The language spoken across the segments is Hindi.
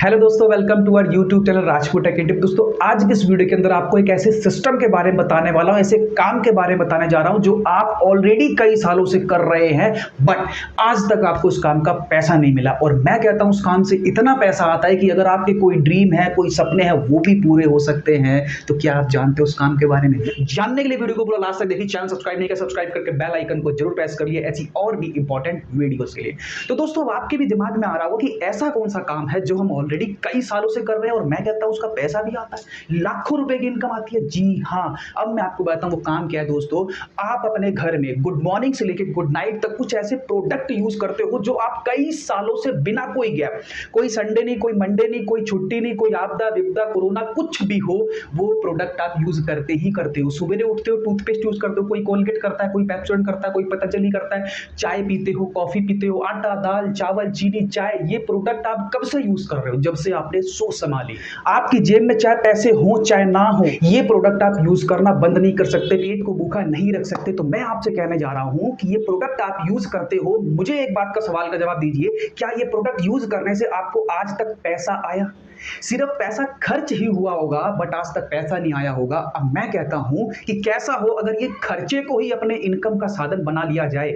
हेलो दोस्तों, welcome to our YouTube channel Rajput tech tip. दोस्तों, आज की इस वीडियो के अंदर आपको एक ऐसे सिस्टम के बारे में बताने वाला हूं, ऐसे काम के बारे में बताने जा रहा हूं जो आप ऑलरेडी कई सालों से कर रहे हैं, बट आज तक आपको उस काम का पैसा नहीं मिला। और मैं कहता हूं उस काम से इतना पैसा आता है कि अगर आपके कोई ड्रीम है, कोई सपने हैं, वो भी पूरे हो सकते हैं। तो क्या आप जानते हो उस काम के बारे में? जानने के लिए वीडियो को पूरा लास्ट तक देखिए। चैनल सब्सक्राइब नहीं किया, सब्सक्राइब करके बेल आइकन को जरूर प्रेस करिए ऐसी और भी इंपॉर्टेंट वीडियोस के लिए। तो दोस्तों, आपके भी दिमाग में आ रहा हो कि ऐसा कौन सा काम है जो हम ऑलरेडी कई सालों से कर रहे हैं और मैं कहता हूं उसका पैसा भी आता है, लाखों रुपए की इनकम आती है। जी हाँ, अब मैं आपको बताता हूं वो काम क्या है। दोस्तों, आप अपने घर में गुड मॉर्निंग से लेकर गुड नाइट तक कुछ ऐसे प्रोडक्ट यूज करते हो जो आप कई सालों से बिना कोई गैप, कोई संडे नहीं, कोई मंडे नहीं, कोई छुट्टी नहीं, कोई आपदा विपदा कोरोना कुछ भी हो, वो प्रोडक्ट आप यूज करते ही करते हो। सुबह उठते हो टूथपेस्ट यूज करते हो, कोई कोलगेट करता है, कोई पेप्सोडेंट करता है, कोई पतंजलि करता है, चाय पीते हो, कॉफी पीते हो, आटा दाल चावल चीनी चाय, ये प्रोडक्ट आप कब से यूज कर रहे हो? जब से आपने सोच संभाली। आपकी जेब में चाहे पैसे हो चाहे ना हो, ये प्रोडक्ट आप यूज करना बंद नहीं कर सकते, पेट को भूखा नहीं रख सकते। तो मैं आपसे कहने जा रहा हूं कि ये प्रोडक्ट आप यूज करते हो, मुझे एक बात का सवाल का जवाब दीजिए, क्या ये प्रोडक्ट यूज करने से आपको आज तक पैसा आया? सिर्फ पैसा खर्च ही हुआ होगा, बट आज तक पैसा नहीं आया होगा। अब मैं कहता हूं कि कैसा हो अगर ये खर्चे को ही अपने इनकम का साधन बना लिया जाए,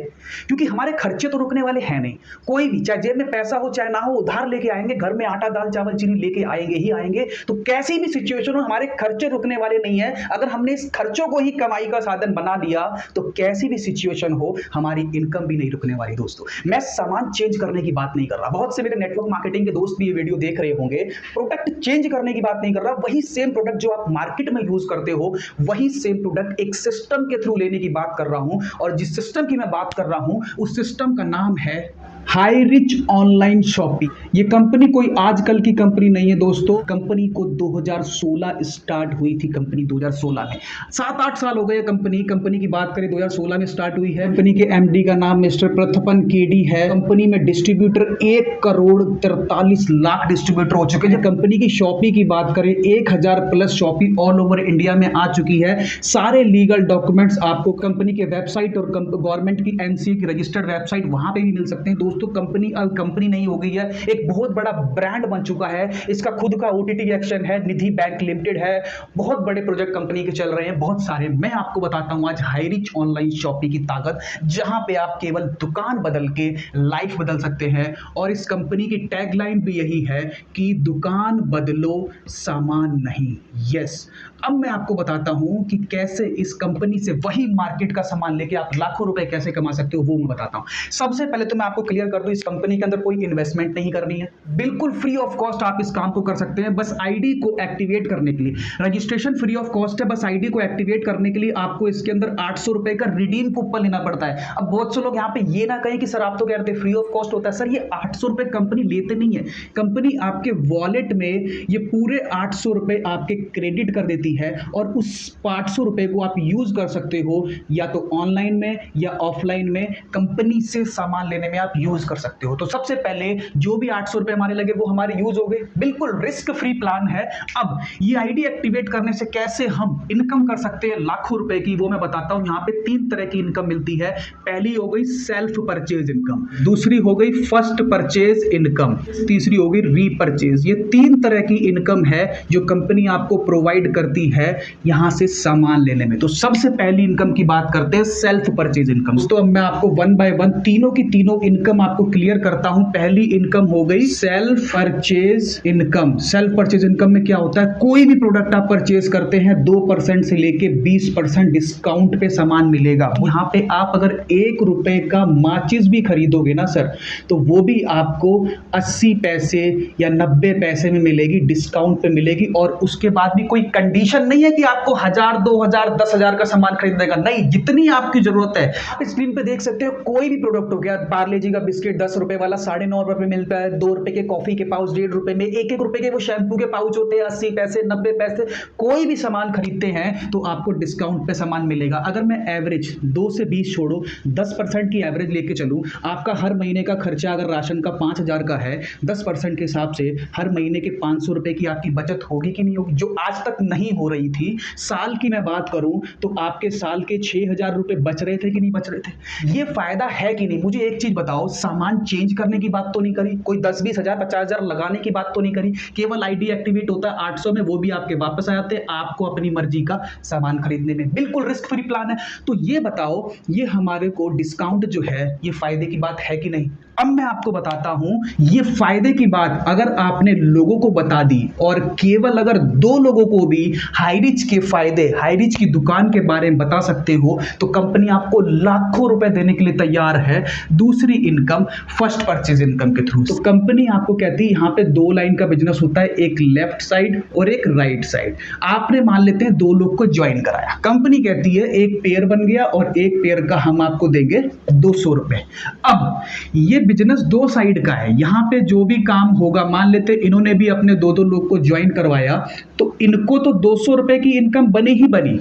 क्योंकि हमारे खर्चे तो रुकने वाले हैं नहीं। कोई भी, चाहे जेब में पैसा हो चाहे ना हो, उधार लेके आएंगे, घर में आटा दाल चावल चीनी लेके आएंगे ही आएंगे। तो कैसी भी सिचुएशन हो, हमारे खर्चे रुकने वाले नहीं है। अगर हमने इस खर्चों को ही कमाई का साधन बना लिया तो कैसी भी सिचुएशन हो, हमारी इनकम भी नहीं रुकने वाली। दोस्तों, मैं सामान चेंज करने की बात नहीं कर रहा, बहुत से मेरे नेटवर्क मार्केटिंग के दोस्त भी ये वीडियो देख रहे होंगे। प्रोडक्ट चेंज करने की बात नहीं कर रहा, वही सेम प्रोडक्ट जो आप मार्केट में यूज करते हो, वही सेम प्रोडक्ट एक सिस्टम के थ्रू लेने की बात कर रहा हूं। और जिस सिस्टम की मैं बात कर रहा हूं, उस सिस्टम का नाम है हाई रिच ऑनलाइन शॉपिंग। ये कंपनी कोई आजकल की कंपनी नहीं है दोस्तों, कंपनी को 2016 स्टार्ट हुई थी। कंपनी 2016 में, 7-8 साल हो गए। कंपनी की बात करें 2016 में स्टार्ट हुई है। कंपनी के एमडी का नाम मिस्टर प्रथपन केडी है। कंपनी में डिस्ट्रीब्यूटर 1,43,00,000 डिस्ट्रीब्यूटर हो चुके हैं। कंपनी की शॉपी की बात करें, 1000 plus shoppe all over India में आ चुकी है। सारे लीगल डॉक्यूमेंट्स आपको कंपनी के वेबसाइट और गवर्नमेंट की एनसीए की रजिस्टर्ड वेबसाइट वहां पे भी मिल सकते हैं। दोस्तों, कंपनी अब कंपनी नहीं हो गई है, एक बहुत बड़ा ब्रांड बन चुका है। इसका खुद का ओटीटी एक्शन है, निधि बैंक लिमिटेड है। बहुत बड़े प्रोजेक्ट कंपनी के चल रहे हैं, बहुत सारे। मैं आपको बताता हूं आज हाई रिच ऑनलाइन शॉपिंग की ताकत, जहां पे आप केवल दुकान बदल के लाइफ बदल सकते हैं। और इस कंपनी की टैगलाइन भी यही है कि दुकान बदलो सामान नहीं। यस, अब मैं आपको बताता हूं कि कैसे इस कंपनी से वही मार्केट का सामान लेके आप लाखों रुपए कैसे कमा सकते हो, वो मैं बताता हूं। सबसे पहले तो मैं आपको क्लियर कर दूं, इस कंपनी के अंदर कोई इन्वेस्टमेंट नहीं करनी है, बिल्कुल फ्री ऑफ कॉस्ट आप इस काम को कर सकते हैं। बस आईडी को एक्टिवेट करने के लिए रजिस्ट्रेशन फ्री ऑफ कॉस्ट है। बस आईडी को एक्टिवेट करने के लिए आपको इसके अंदर 800 रुपए का रिडीम कूपन लेना पड़ता है। अब बहुत से लोग यहाँ पे ये ना कहें कि सर आप तो कहते हैं फ्री ऑफ कॉस्ट होता है। सर, ये 800 रुपए कंपनी लेते नहीं है। कंपनी आपके वॉलेट में ये पूरे 800 रुपए आपके क्रेडिट कर देती है और उस 800 रुपए को आप यूज कर सकते हो या तो ऑनलाइन में या ऑफलाइन में, कंपनी से सामान लेने में आप यूज कर सकते हो। तो सबसे पहले जो भी 800 रुपए हमारे लगे वो हमारे यूज हो गए, बिल्कुल रिस्क फ्री प्लान है। अब ये आईडी एक्टिवेट करने से कैसे हम इनकम कर सकते हैं लाखों रुपए की, वो मैं बताता हूं। यहां पे 3 तरह की इनकम मिलती है। पहली हो गई सेल्फ परचेज इनकम, दूसरी हो गई फर्स्ट परचेज इनकम, तीसरी हो गई रीपरचेज। ये 3 तरह की इनकम है जो कंपनी आपको प्रोवाइड करती है यहां से सामान लेने में। तो सबसे पहली इनकम की बात करते हैं, सेल्फ परचेज इनकम। तो अब मैं आपको वन बाय वन तीनों की तीनों इनकम आपको क्लियर करता हूं। पहली इनकम हो गई self purchase income. Self purchase income में क्या होता है, कोई भी प्रोडक्ट आप परचेज करते हैं 2% से लेके 20% डिस्काउंट पे सामान मिलेगा। यहां पे आप अगर 1 रुपए का माचिस भी खरीदोगे ना सर, तो वो भी आपको 80 पैसे या 90 पैसे में मिलेगी, डिस्काउंट पे मिलेगी। और उसके बाद भी कोई कंडीशन नहीं है कि आपको 1000 2000 10,000 का सामान खरीदने का, नहीं, जितनी आपकी जरूरत है। आप स्क्रीन पे देख सकते हो, कोई भी प्रोडक्ट हो गया, पार्ले जी का बिस्किट 10 रुपए वाला 9.5 रुपए में मिलता है, 2 रुपए के कॉफी के पाउच 1.5 रुपए में, 1-1 रुपए के वो शैम्पू के पाउच होते हैं 80 पैसे 90 पैसे। कोई भी सामान खरीदते हैं तो आपको डिस्काउंट पे सामान मिलेगा। अगर मैं एवरेज 2 से 20 छोड़ो 10% की एवरेज लेके चलूं, आपका हर महीने का खर्चा अगर राशन का 5000 का है, 10% के हिसाब से हर महीने के 500 रुपए की आपकी बचत होगी कि नहीं होगी, जो आज तक नहीं हो रही थी। साल की मैं बात करूं तो आपके साल के 6000 रुपए बच रहे थे कि नहीं बच रहे थे? ये फायदा है कि नहीं? मुझे एक चीज बताओ, सामान चेंज करने की बात तो नहीं करी, कोई 10-20 हजार 50 हजार लगाने की बात तो नहीं करी, केवल आईडी एक्टिवेट होता है 800 में, वो भी आपके वापस आ जाते हैं आपको अपनी मर्जी का सामान खरीदने में। बिल्कुल रिस्क फ्री प्लान है। तो ये बताओ, ये हमारे को डिस्काउंट जो है ये फायदे की बात है कि नहीं? अब मैं आपको बताता हूं, ये फायदे की बात अगर आपने लोगों को बता दी और केवल अगर 2 लोगों को भी हाईरिच के फायदे, हाईरिच की दुकान के बारे में बता सकते हो, तो कंपनी आपको लाखों रुपए देने के लिए तैयार है। दूसरी इनकम फर्स्ट परचेज इनकम के थ्रू। तो कंपनी आपको कहती है यहां पे 2 लाइन का बिजनेस होता है, एक लेफ्ट साइड और एक राइट साइड। आपने मान लेते हैं 2 लोग को ज्वाइन कराया, कंपनी कहती है एक पेयर बन गया और एक पेयर का हम आपको देंगे 200 रुपए। अब ये बिजनेस 2 साइड का है, यहां पे जो भी काम होगा, मान लेते इन्होंने भी अपने 2-2 लोग को ज्वाइन करवाया, तो इनको तो 200 रुपए की इनकम बनी ही बनी,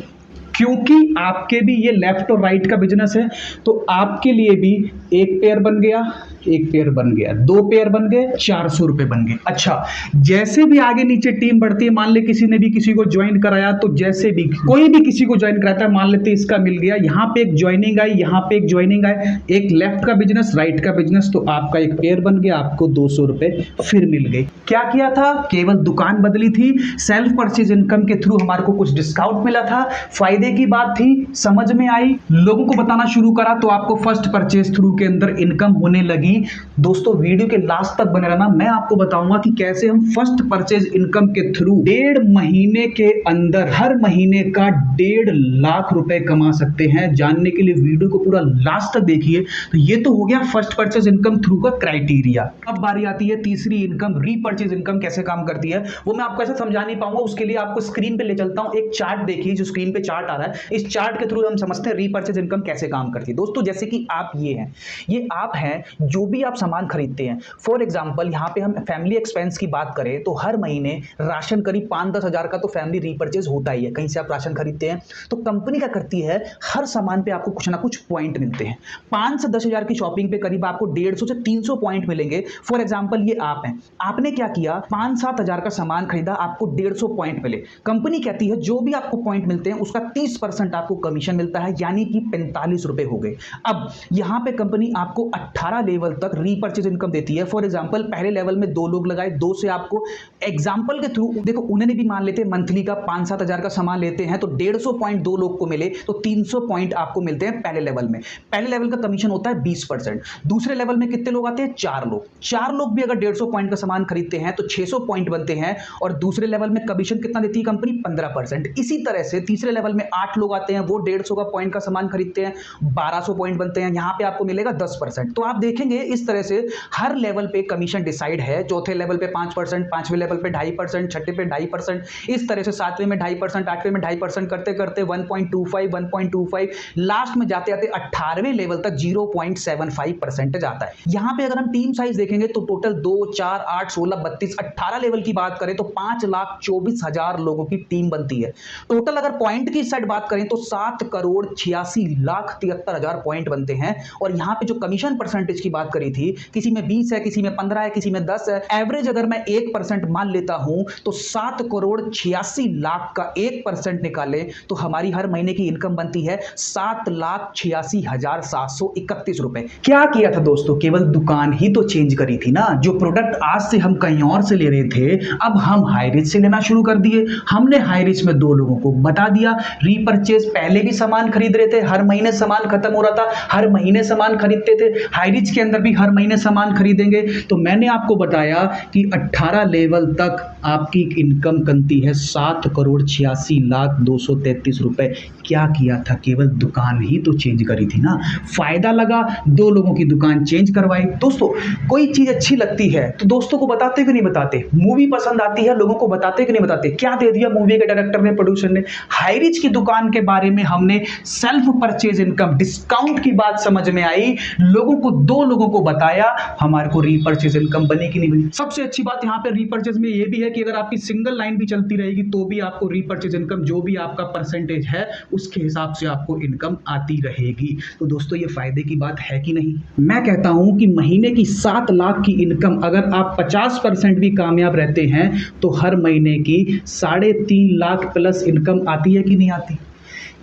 क्योंकि आपके भी ये लेफ्ट और राइट का बिजनेस है। तो आपके लिए भी एक पेयर बन गया, एक पेयर बन गया, 2 पेयर बन गए, 400 रुपए बन गए। अच्छा, जैसे भी आगे नीचे टीम बढ़ती है, मान ले किसी ने भी किसी को ज्वाइन कराया, तो जैसे भी कोई भी किसी को ज्वाइन कराता है, मान लेते इसका मिल गया, यहां पे एक ज्वाइनिंग आई, यहां पे एक ज्वाइनिंग आई, एक लेफ्ट का बिजनेस, राइट का बिजनेस, तो आपका एक पेयर बन गया, आपको 200 रुपए फिर मिल गए। क्या किया था? केवल दुकान बदली थी, सेल्फ परचेज इनकम के थ्रू हमारे को कुछ डिस्काउंट मिला था, फायदे की बात थी, समझ में आई, लोगों को बताना शुरू करा, तो आपको फर्स्ट परचेज थ्रू के अंदर इनकम होने लगी। दोस्तों वीडियो के लास्ट तक बने रहना, मैं आपको बताऊंगा कि कैसे हम फर्स्ट परचेज इनकम के थ्रू 1.5 महीने के अंदर हर महीने का 1.5 लाख रुपए कमा सकते हैं। जानने के लिए वीडियो को पूरा लास्ट तक देखिए। तो ये तो हो गया फर्स्ट परचेज इनकम थ्रू का क्राइटेरिया। अब बारी आती है तीसरी इनकम, रीपरचेज इनकम कैसे काम करती है, वो मैं आपको ऐसे समझा नहीं पाऊंगा, उसके लिए आपको स्क्रीन पे ले चलता हूं। एक चार्ट देखिए, जो स्क्रीन पे चार्ट आ रहा है, इस चार्ट के थ्रू हम समझते हैं रीपरचेज इनकम कैसे काम करती है। दोस्तों जैसे कि आप ये हैं, ये आप हैं, जो भी आप सामान खरीदते हैं, फॉर एग्जांपल यहां पे हम फैमिली एक्सपेंस की बात करें तो हर महीने राशन करीब 5-10 हजार का तो फैमिली रीपरचेज होता ही है। कहीं से आप राशन खरीदते हैं तो कंपनी क्या करती है, हर सामान पे आपको कुछ ना कुछ पॉइंट मिलते हैं। 5 से 10 हजार की शॉपिंग पे करीब आपको 150 से 300 पॉइंट मिलेंगे। फॉर एग्जांपल ये आप हैं, आपने क्या किया, 5-7 हजार का सामान खरीदा, आपको 150 पॉइंट मिले। कंपनी कहती है जो भी आपको पॉइंट मिलते हैं उसका 30% आपको कमीशन मिलता है, यानी कि 45 रुपए हो गए। अब यहां पे कंपनी आपको 18 लेवल तक रीपरचेज इनकम देती है। फॉर एग्जांपल पहले लेवल में 2 लोग लगाए, 2 से आपको एग्जांपल के थ्रू देखो, उन्होंने भी मान लेते हैं मंथली का 5-7 हजार का सामान लेते हैं, तो 150 पॉइंट 2 लोग को मिले तो 300 पॉइंट आपको मिलते हैं पहले लेवल में। पहले लेवल का कमीशन होता है 20%। दूसरे लेवल में कितने लोग आते हैं, 4 लोग। 4 लोग भी अगर 150 पॉइंट का सामान खरीदते हैं तो 600 पॉइंट बनते हैं, और दूसरे लेवल में कमीशन कितना देती है कंपनी, 15%। इसी तरह से तीसरे लेवल में 8 लोग आते हैं, वो 150 का पॉइंट का सामान खरीदते हैं, 1200 पॉइंट बनते हैं, यहां पे आपको मिलेगा 10%। तो आप देखेंगे इस तरह से हर लेवल पे कमीशन डिसाइड है। चौथे लेवल पे 5%, 5वें लेवल पे 2.5%, छठे पे 2.5%, इस तरह से 7वें में 2.5%, 8वें में 2.5% करते करते 1.25, लास्ट में जाते जाते 18वें लेवल तक 0.75% जाता है। यहां पे अगर हम टीम साइज देखेंगे तो टोटल 2, 4, 8, 16, 32, 18 लेवल की बात करें तो 5,24,000 लोगों की टीम बनती है। टोटल अगर पॉइंट की साइड बात करें तो 7,86,73,000 पॉइंट बनते हैं। और यहां पे जो कमीशन परसेंटेज की बात करी थी, किसी में 20 है, किसी में 15 है, किसी में 10 है, एवरेज अगर मैं 1% मान लेता हूं तो 7,86,00,000 का 1% निकाले तो हमारी हर महीने की इनकम बनती है 7,86,731 रुपए। क्या किया था दोस्तों, केवल दुकान ही तो चेंज करी थी ना। जो प्रोडक्ट आज से हम कहीं और से ले रहे थे, अब हम हाईरिच से लेना शुरू कर दिए। हमने हाईरिच में 2 लोगों को बता दिया, रीपरचेज पहले भी सामान खरीद रहे थे, हर महीने सामान खत्म हो रहा था, हर महीने सामान खरीदते थे, हाईरिच के अंदर भी हर महीने सामान खरीदेंगे। तो मैंने आपको बताया कि 18 लेवल तक आपकी इनकम बनती है 7,86,233 रुपए। क्या किया था, केवल दुकान ही तो चेंज करी थी ना। फायदा लगा, 2 लोगों की दुकान चेंज करवाई। दोस्तों कोई चीज अच्छी लगती है तो दोस्तों को बताते कि नहीं बताते, मूवी पसंद आती है लोगों को बताते कि नहीं बताते। क्या दे दिया मूवी के डायरेक्टर ने, प्रोड्यूसर ने, हाईरिच की दुकान के बारे में हमने सेल्फ परचेज इनकम डिस्काउंट की बात समझ में आई, लोगों को 2 लोगों को बताया, हमारे को रीपरचेज इनकम बनी कि नहीं बनी। सबसे अच्छी बात यहां पे रीपरचेज में ये भी है कि अगर आपकी सिंगल लाइन भी चलती रहेगी तो भी आपको रीपरचेज इनकम, जो भी आपका परसेंटेज है उसके हिसाब से आपको इनकम आती रहेगी। तो दोस्तों ये फायदे की बात है कि नहीं। मैं कहता हूं कि महीने की 7 लाख की इनकम अगर आप 50% भी कामयाब रहते हैं तो हर महीने की 3.5 लाख प्लस इनकम आती है कि नहीं आती।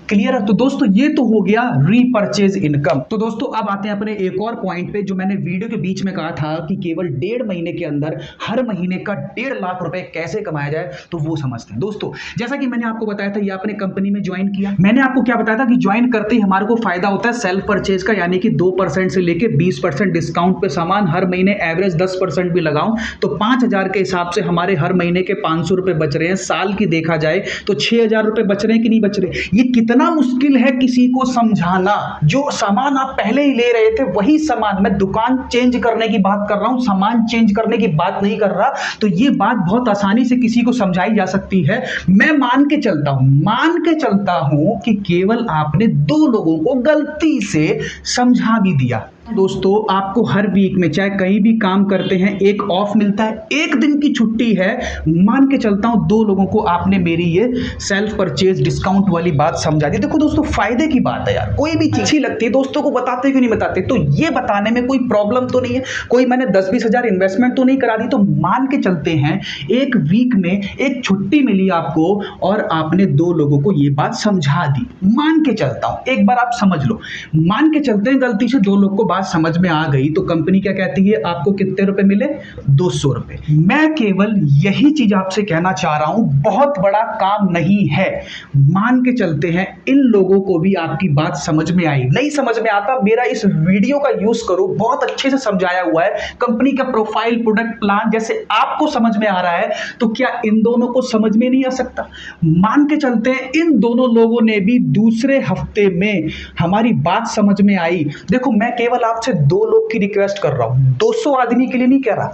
क्लियर है। तो दोस्तों ये तो हो गया रीपर्चेज इनकम। तो दोस्तों अब आते हैं अपने एक और पॉइंट पे जो मैंने वीडियो के बीच में कहा था कि केवल 1.5 महीने के अंदर हर महीने का 1.5 लाख रुपए कैसे कमाया जाए, तो वो समझते हैं। दोस्तों जैसा कि मैंने आपको बताया था, ये आपने कंपनी में ज्वाइन किया, मैंने आपको क्या बताया था कि ज्वाइन करते ही हमारे को फायदा होता है सेल्फ परचेज का, यानी कि 2% से लेके 20% डिस्काउंट पे सामान, हर महीने एवरेज 10% भी लगाऊं तो 5,000 के हिसाब से हमारे हर महीने के 500 रुपए बच रहे हैं। साल की देखा जाए तो 6,000 रुपए बच रहे हैं कि नहीं बच रहे। ये कितना मुश्किल है किसी को समझाना। जो सामान आप पहले ही ले रहे थे वही सामान, मैं दुकान चेंज करने की बात कर रहा हूं, सामान चेंज करने की बात नहीं कर रहा। तो ये बात बहुत आसानी से किसी को समझाई जा सकती है। मैं मान के चलता हूं कि केवल आपने 2 लोगों को गलती से समझा भी दिया। दोस्तों आपको हर वीक में चाहे कहीं भी काम करते हैं एक ऑफ मिलता है, एक दिन की छुट्टी है। मान के चलता हूं 2 लोगों को आपने मेरी ये सेल्फ परचेज डिस्काउंट वाली बात समझा दी। देखो दोस्तों फायदे की बात है यार, कोई भी चीज अच्छी लगती है दोस्तों को बताते क्यों नहीं बताते। तो ये बताने में कोई प्रॉब्लम तो नहीं है, कोई मैंने 10-20 हजार इन्वेस्टमेंट तो नहीं करा दी। तो मान के चलते हैं एक वीक में एक छुट्टी मिली आपको और आपने 2 लोगों को ये बात समझा दी। मान के चलता हूं, एक बार आप समझ लो, मान के चलते हैं गलती से 2 लोग को बात समझ में आ गई तो कंपनी क्या कहती है, आपको कितने रुपए मिले, 200 रुपए। मैं केवल यही चीज आपसे कहना चाह रहा हूं, बहुत बड़ा काम नहीं है। मान के चलते हैं इन लोगों को भी आपकी बात समझ में आई, नहीं समझ में आता मेरा इस वीडियो का यूज करो, बहुत अच्छे से समझाया हुआ है कंपनी का प्रोफाइल, प्रोडक्ट प्लान जैसे आपको समझ में आ रहा है, तो क्या इन दोनों को समझ में नहीं आ सकता। मान के चलते हैं इन दोनों लोगों ने भी दूसरे हफ्ते में हमारी बात समझ में आई। देखो मैं केवल आपसे 2 लोग की रिक्वेस्ट कर रहा हूं, 200 आदमी के लिए नहीं कह रहा।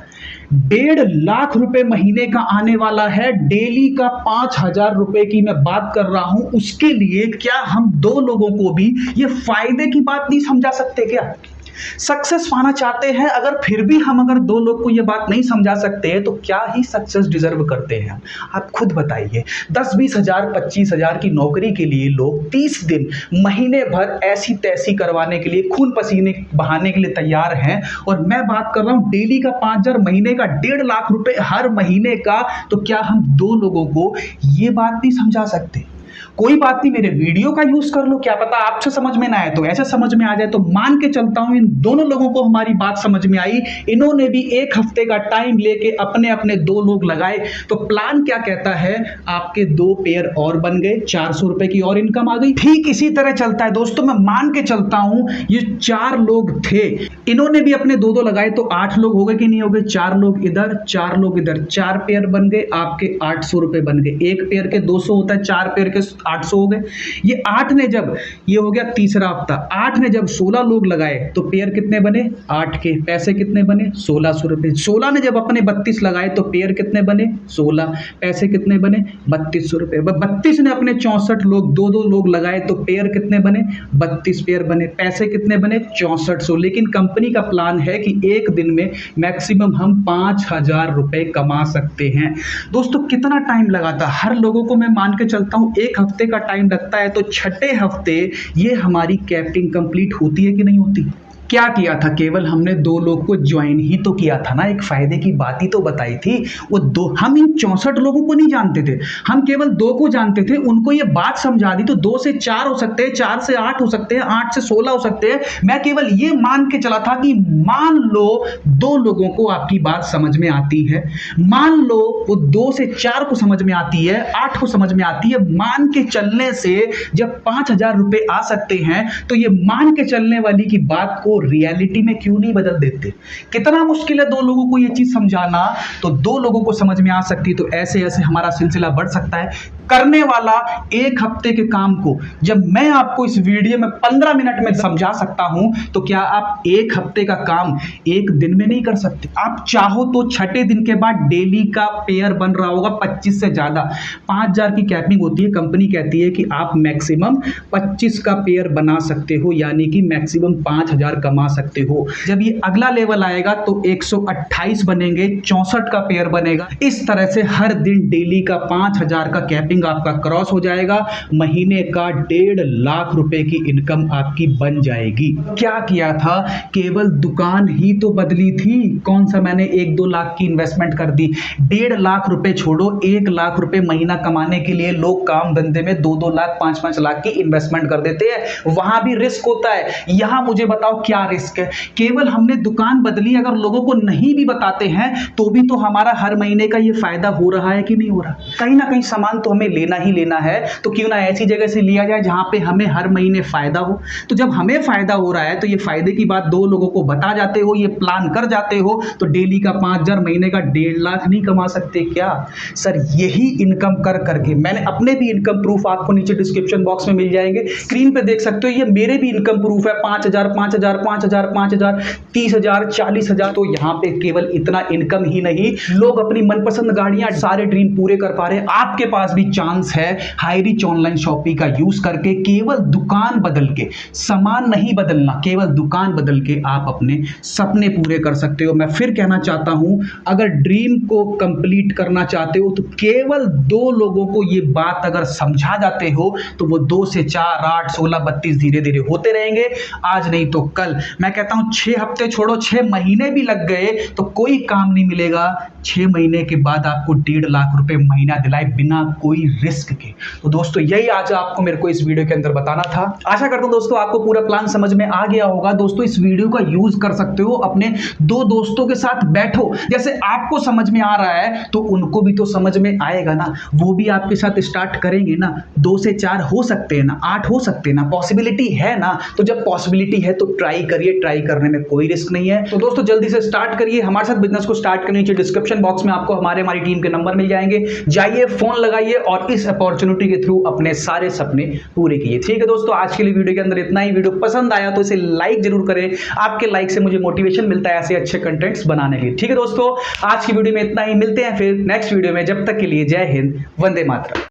1.5 लाख रुपए महीने का आने वाला है, डेली का 5,000 रुपए की मैं बात कर रहा हूं। उसके लिए क्या हम 2 लोगों को भी ये फायदे की बात नहीं समझा सकते क्या। सक्सेस पाना चाहते हैं अगर, फिर भी हम अगर 2 लोग को यह बात नहीं समझा सकते तो क्या ही सक्सेस डिजर्व करते हैं। आप खुद बताइए, 10-20 हजार 25 हजार की नौकरी के लिए लोग 30 दिन महीने भर ऐसी तैसी करवाने के लिए, खून पसीने बहाने के लिए तैयार हैं, और मैं बात कर रहा हूं डेली का 5,000, महीने का 1.5 लाख रुपए हर महीने का। तो क्या हम 2 लोगों को ये बात नहीं समझा सकते। कोई बात नहीं, मेरे वीडियो का यूज कर लो, क्या पता आपसे समझ में ना आए तो ऐसे समझ में आ जाए। तो मान के चलता हूं इन दोनों लोगों को हमारी बात समझ में आई, इन्होंने भी 1 हफ्ते का टाइम लेके अपने अपने 2 लोग लगाए। तो प्लान क्या कहता है, आपके 2 पेयर और बन गए, 400 रुपए की और इनकम आ गई। ठीक इसी तरह चलता है दोस्तों, मैं मान के चलता हूं ये 4 लोग थे, इन्होंने भी अपने 2-2 लगाए तो 8 लोग हो गए कि नहीं हो गए। 4 लोग इधर 4 लोग इधर, 4 पेयर बन गए, आपके 800 रुपए बन गए। 1 पेयर के 200 होता है, 4 पेयर के 800 हो गए। ये 8 ने जब, ये हो गया तीसरा हफ्ता, 8 ने जब 16 लोग लगाए तो पेयर कितने बने, 8 के पैसे कितने बने, 1600 रुपए। 16 ने जब अपने 32 लगाए तो पेयर कितने बने, 16, पैसे कितने बने, 3200 रुपए। 32 ने अपने 64 लोग 2-2 लोग लगाए तो पेयर कितने बने, 32 पेयर बने, पैसे कितने बने, 6400। लेकिन कंपनी का प्लान है कि एक दिन में मैक्सिमम हम 5,000 रुपए कमा सकते हैं। दोस्तों कितना टाइम लगा था, हर लोगों को मैं मान के चलता हूं 1 हफ्ते का टाइम लगता है, तो 6ठे हफ्ते ये हमारी कैपिंग कंप्लीट होती है कि नहीं होती। क्या किया था, केवल हमने 2 लोग को ज्वाइन ही तो किया था ना, एक फायदे की बात ही तो बताई थी। वो 2, हम इन 64 लोगों को नहीं जानते थे, हम केवल 2 को जानते थे। उनको ये बात समझा दी तो 2 से 4 हो सकते हैं, 4 से 8 हो सकते हैं, 8 से 16 हो सकते हैं। मैं केवल ये मान के चला था कि मान लो 2 लोगों को आपकी बात समझ में आती है, मान लो वो 2 से 4 को समझ में आती है, 8 को समझ में आती है। मान के चलने से जब 5,000 रुपए आ सकते हैं तो ये मान के चलने वाली की बात को रियलिटी में क्यों नहीं बदल देते। कितना मुश्किल है 2 लोगों को यह चीज समझाना, तो 2 लोगों को समझ में आ सकती, तो ऐसे ऐसे हमारा सिलसिला बढ़ सकता है। करने वाला 1 हफ्ते के काम को जब मैं आपको इस वीडियो में 15 मिनट में समझा सकता हूं, तो क्या आप 1 हफ्ते का काम 1 दिन में नहीं कर सकते। आप चाहो तो 6ठे दिन के बाद डेली का पेयर बन रहा होगा 25 से ज्यादा, 5,000 की कैपिंग होती है। कंपनी कहती है कि आप मैक्सिमम 25 का पेयर बना सकते हो, यानी कि मैक्सिमम 5,000 कमा सकते हो। जब ये अगला लेवल आएगा तो 128 बनेंगे, 64 का पेयर बनेगा। इस तरह से हर दिन डेली का 5,000 का कैपिंग रेटिंग आपका क्रॉस हो जाएगा, महीने का 1.5 लाख रुपए की इनकम आपकी बन जाएगी। क्या किया था, केवल दुकान ही तो बदली थी। कौन सा मैंने 1-2 लाख की इन्वेस्टमेंट कर दी। 1.5 लाख रुपए छोड़ो, 1 लाख रुपए महीना कमाने के लिए लोग काम धंधे में 2-2 लाख 5-5 लाख की इन्वेस्टमेंट कर देते हैं। वहां भी रिस्क होता है। यहां मुझे बताओ क्या रिस्क है। केवल हमने दुकान बदली, अगर लोगों को नहीं भी बताते हैं तो भी तो हमारा हर महीने का ये फायदा हो रहा है कि नहीं हो रहा। कहीं ना कहीं सामान तो हमें लेना ही लेना है, तो क्यों ना ऐसी जगह से लिया जाए जहां पे हमें हर महीने फायदा हो। तो जब हमें फायदा हो रहा है तो ये फायदे की बात 2 लोगों को बता जाते हो, ये प्लान कर जाते हो, तो डेली का 5,000, महीने का 1.5 लाख नहीं कमा सकते क्या सर? यही इनकम कर करके मैंने अपने भी इनकम प्रूफ आपको नीचे डिस्क्रिप्शन बॉक्स में मिल जाएंगे, स्क्रीन पे देख सकते हो। ये मेरे भी इनकम प्रूफ है, 5,000, 5,000, 5,000, 5,000, 30,000, 40,000। तो यहाँ पे केवल इतना इनकम ही नहीं, लोग अपनी मनपसंद गाड़ियां, सारे ड्रीम पूरे कर पा रहे हैं। आपके पास भी चांस है हाईरिच ऑनलाइन शॉपिंग का यूज करके, केवल दुकान बदल के, सामान नहीं बदलना, केवल दुकान बदल के आप अपने सपने पूरे कर सकते हो। मैं फिर कहना चाहता हूं, अगर ड्रीम को कंप्लीट करना चाहते हो तो केवल 2 लोगों को ये बात अगर समझा जाते हो तो वो 2 से 4, 8, 16, 32 धीरे धीरे होते रहेंगे, आज नहीं तो कल। मैं कहता हूं 6 हफ्ते छोड़ो, 6 महीने भी लग गए तो कोई काम नहीं मिलेगा। 6 महीने के बाद आपको 1.5 लाख रुपए महीना दिलाए बिना कोई रिस्क के। तो दोस्तों यही आज आपको मेरे को इस वीडियो के अंदर बताना था। आशा करता हूं दोस्तों आपको पूरा प्लान समझ में आ गया होगा। दोस्तों इस वीडियो का यूज कर सकते हो, अपने 2 दोस्तों के साथ बैठो, जैसे आपको समझ में आ रहा है तो उनको भी तो समझ में आएगा ना, वो भी आपके साथ स्टार्ट करेंगे ना। 2 से 4 हो सकते हैं ना, 8 हो सकते हैं ना, पॉसिबिलिटी है ना। तो जब पॉसिबिलिटी है तो ट्राई करिए, ट्राई करने में कोई रिस्क नहीं है। तो दोस्तों जल्दी से स्टार्ट करिए, हमारे साथ बिजनेस को स्टार्ट करने नीचे डिस्क्रिप्शन बॉक्स में आपको हमारी टीम के नंबर मिल जाएंगे, जाइए फोन लगाइए और इस अपॉर्चुनिटी के थ्रू अपने सारे सपने पूरे कीजिए। ठीक है दोस्तों, आज के लिए वीडियो के अंदर इतना ही। वीडियो पसंद आया तो इसे लाइक जरूर करें, आपके लाइक से मुझे मोटिवेशन मिलता है ऐसे अच्छे कंटेंट्स बनाने के लिए। ठीक है दोस्तों, आज की वीडियो में इतना ही, मिलते हैं फिर नेक्स्ट वीडियो में। जब तक के लिए जय हिंद, वंदे मातरम।